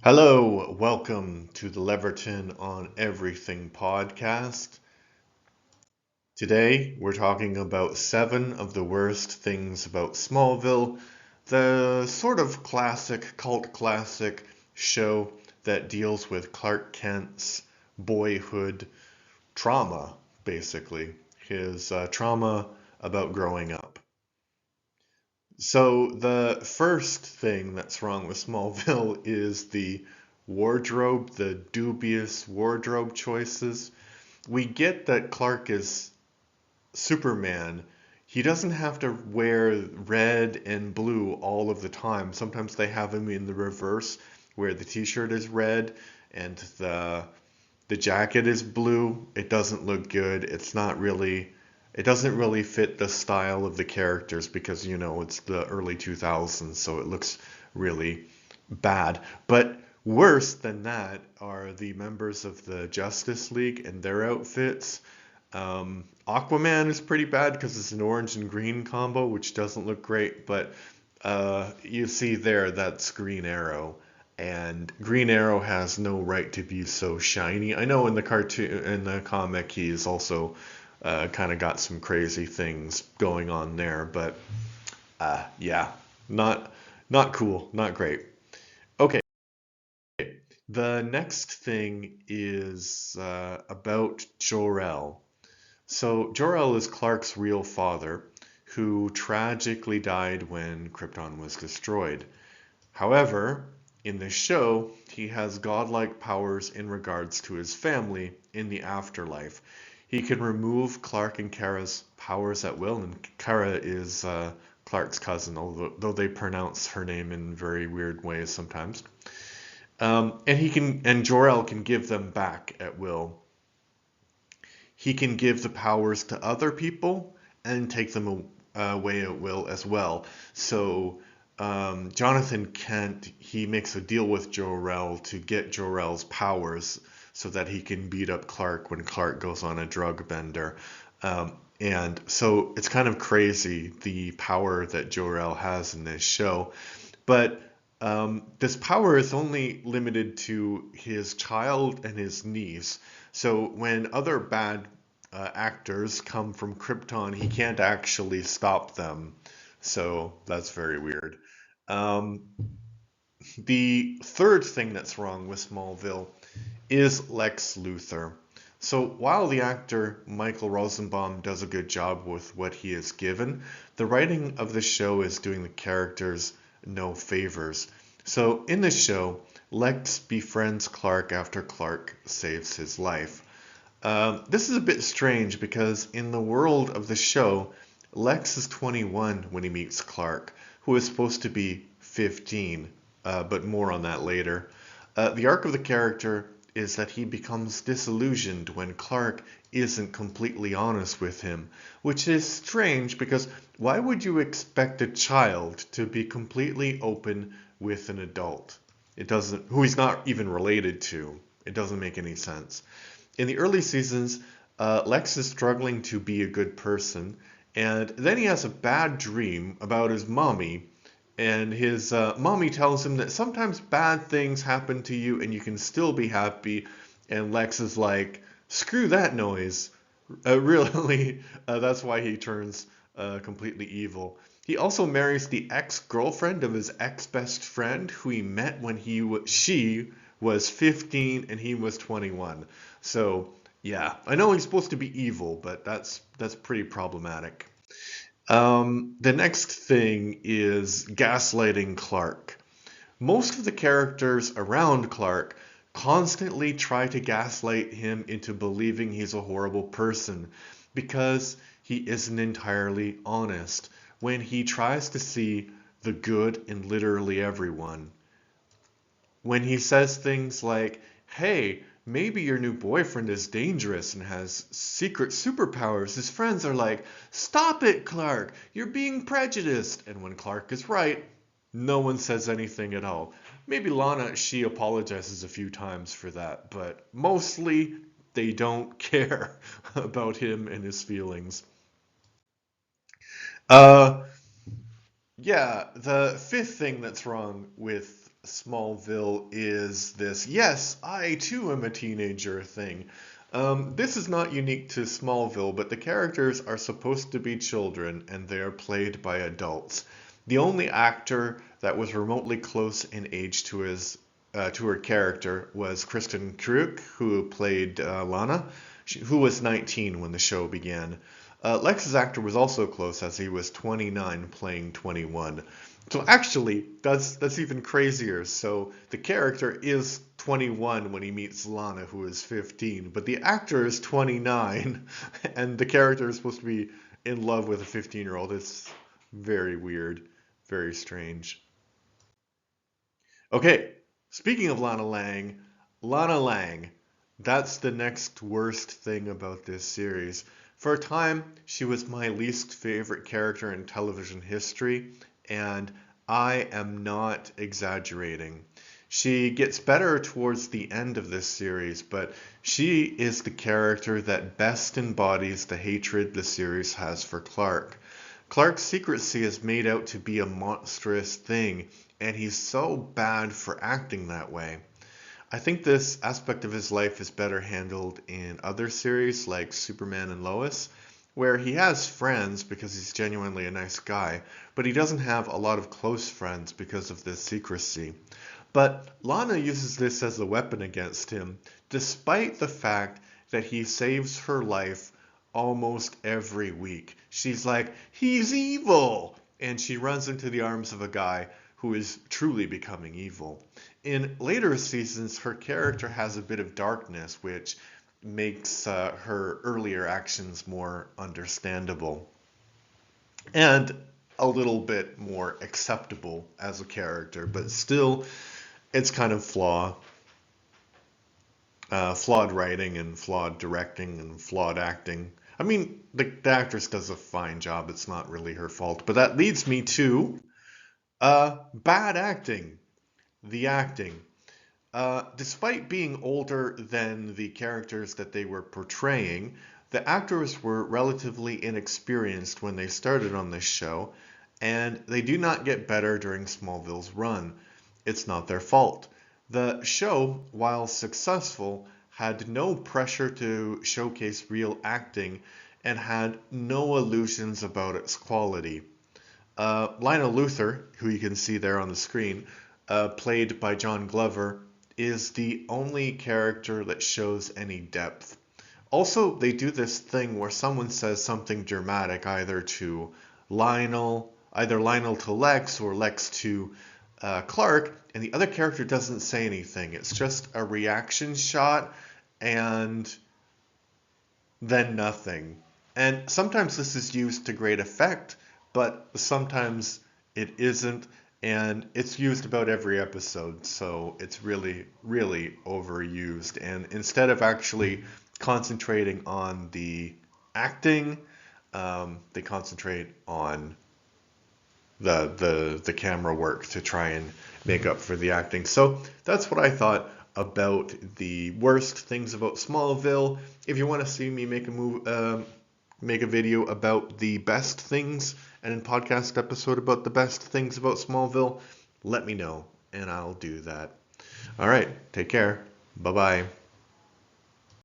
Hello, welcome to the Leverton on Everything podcast. Today we're talking about seven of the worst things about Smallville, the sort of classic, cult classic show that deals with Clark Kent's boyhood trauma, basically, his trauma about growing up. So the first thing that's wrong with Smallville is the wardrobe, the dubious wardrobe choices. We get that Clark is Superman. He doesn't have to wear red and blue all of the time. Sometimes they have him in the reverse, where the t-shirt is red and the jacket is blue. It doesn't look good. It doesn't really fit the style of the characters because, it's the early 2000s, so it looks really bad. But worse than that are the members of the Justice League and their outfits. Aquaman is pretty bad because it's an orange and green combo, which doesn't look great, but you see there that's Green Arrow, and Green Arrow has no right to be so shiny. I know in the cartoon, in the comic, he's also kind of got some crazy things going on there, but yeah, not not cool, not great. Okay, the next thing is about Jor-El. So Jor-El is Clark's real father, who tragically died when Krypton was destroyed. However, in this show, he has godlike powers in regards to his family in the afterlife. He can remove Clark and Kara's powers at will, and Kara is Clark's cousin, although they pronounce her name in very weird ways sometimes. And Jor-El can give them back at will. He can give the powers to other people and take them away at will as well. So Jonathan Kent, he makes a deal with Jor-El to get Jor-El's powers so that he can beat up Clark when Clark goes on a drug bender. And so it's kind of crazy the power that Jor-El has in this show. But this power is only limited to his child and his niece. So when other bad actors come from Krypton, he can't actually stop them. So that's very weird. Um, the third thing that's wrong with Smallville is Lex Luthor. So while the actor Michael Rosenbaum does a good job with what he is given, the writing of the show is doing the characters no favors. So in this show, Lex befriends Clark after Clark saves his life. This is a bit strange because in the world of the show, Lex is 21 when he meets Clark, who is supposed to be 15, but more on that later. The arc of the character is that he becomes disillusioned when Clark isn't completely honest with him, which is strange because why would you expect a child to be completely open with an adult? It doesn't, who he's not even related to. It doesn't make any sense. In the early seasons, Lex is struggling to be a good person, and then he has a bad dream about his mommy, and his mommy tells him that sometimes bad things happen to you and you can still be happy, and Lex is like, screw that noise. Really, that's why he turns completely evil. He also marries the ex-girlfriend of his ex-best friend, who he met when she was 15 and he was 21. So yeah, I know he's supposed to be evil, but that's pretty problematic. The next thing is gaslighting Clark. Most of the characters around Clark constantly try to gaslight him into believing he's a horrible person because he isn't entirely honest when he tries to see the good in literally everyone. When he says things like, hey, maybe your new boyfriend is dangerous and has secret superpowers, his friends are like, stop it, Clark, you're being prejudiced. And when Clark is right, no one says anything at all. Maybe Lana, she apologizes a few times for that, but mostly they don't care about him and his feelings. Uh, Yeah, the fifth thing that's wrong with Smallville is this, yes, I too am a teenager thing. This is not unique to Smallville, but the characters are supposed to be children and they are played by adults. The only actor that was remotely close in age to her character was Kristen Kruk, who played Lana, who was 19 when the show began. Lex's actor was also close as he was 29 playing 21. So actually, that's even crazier. So the character is 21 when he meets Lana, who is 15, but the actor is 29, and the character is supposed to be in love with a 15-year-old. It's very weird, very strange. Okay, speaking of Lana Lang, that's the next worst thing about this series. For a time, she was my least favorite character in television history, and I am not exaggerating. She gets better towards the end of this series, but she is the character that best embodies the hatred the series has for Clark. Clark's secrecy is made out to be a monstrous thing, and he's so bad for acting that way. I think this aspect of his life is better handled in other series like Superman and Lois, where he has friends because he's genuinely a nice guy, but he doesn't have a lot of close friends because of this secrecy. But Lana uses this as a weapon against him, despite the fact that he saves her life almost every week. She's like, he's evil! And she runs into the arms of a guy who is truly becoming evil. In later seasons, her character has a bit of darkness, which makes her earlier actions more understandable and a little bit more acceptable as a character, but still, it's kind of flawed writing and flawed directing and flawed acting. I mean, the actress does a fine job. It's not really her fault. But that leads me to bad acting. The acting. Despite being older than the characters that they were portraying, the actors were relatively inexperienced when they started on this show, and they do not get better during Smallville's run. It's not their fault. The show, while successful, had no pressure to showcase real acting and had no illusions about its quality. Lionel Luthor, who you can see there on the screen, played by John Glover, is the only character that shows any depth. Also, they do this thing where someone says something dramatic either Lionel to Lex or Lex to Clark, and the other character doesn't say anything. It's just a reaction shot and then nothing. And sometimes this is used to great effect, but sometimes it isn't, and it's used about every episode, so it's really, really overused. And instead of actually concentrating on the acting, they concentrate on the camera work to try and make up for the acting. So that's what I thought about the worst things about Smallville. If you want to see me make a video about the best things and a podcast episode about the best things about Smallville, let me know and I'll do that. All right, take care. Bye bye.